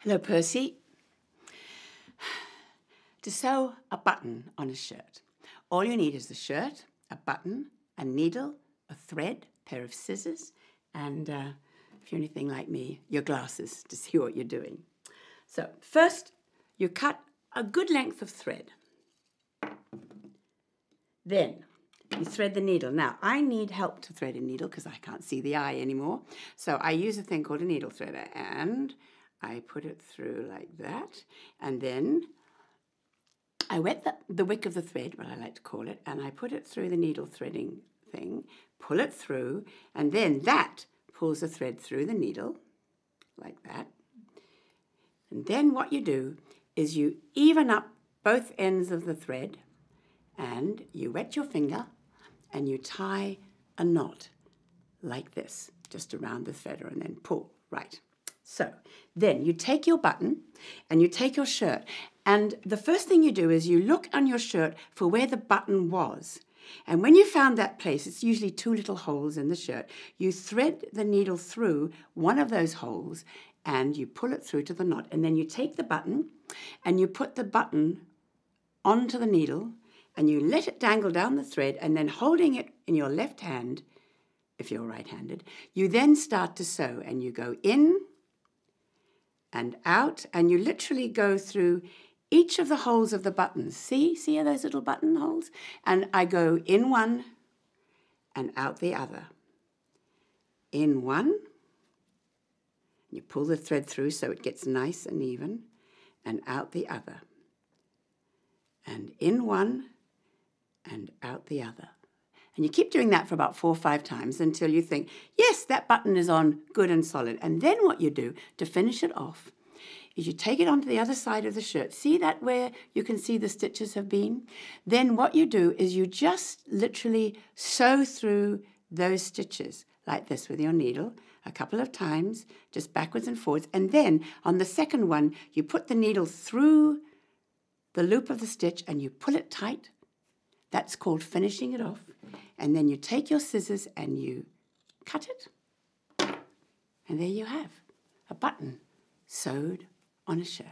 Hello, Percy. To sew a button on a shirt, all you need is the shirt, a button, a needle, a thread, a pair of scissors, and if you're anything like me, your glasses to see what you're doing. So first, you cut a good length of thread. Then you thread the needle. Now, I need help to thread a needle because I can't see the eye anymore. So I use a thing called a needle threader, and I put it through like that, and then I wet the wick of the thread, what I like to call it, and I put it through the needle threading thing, pull it through, and then that pulls the thread through the needle, like that. And then what you do is you even up both ends of the thread, and you wet your finger, and you tie a knot like this, just around the threader, and then pull, right. So then you take your button and you take your shirt, and the first thing you do is you look on your shirt for where the button was. And when you found that place, it's usually 2 little holes in the shirt, you thread the needle through one of those holes and you pull it through to the knot. And then you take the button and you put the button onto the needle and you let it dangle down the thread, and then holding it in your left hand, if you're right-handed, you then start to sew, and you go in and out, and you literally go through each of the holes of the buttons. See those little button holes? And I go in one and out the other. In one, you pull the thread through so it gets nice and even, and out the other. And in one and out the other. And you keep doing that for about 4 or 5 times until you think, yes, that button is on good and solid. And then what you do to finish it off is you take it onto the other side of the shirt. See that where you can see the stitches have been? Then what you do is you just literally sew through those stitches like this with your needle a couple of times, just backwards and forwards. And then on the second one, you put the needle through the loop of the stitch and you pull it tight. That's called finishing it off. And then you take your scissors and you cut it. And there you have a button sewed on a shirt.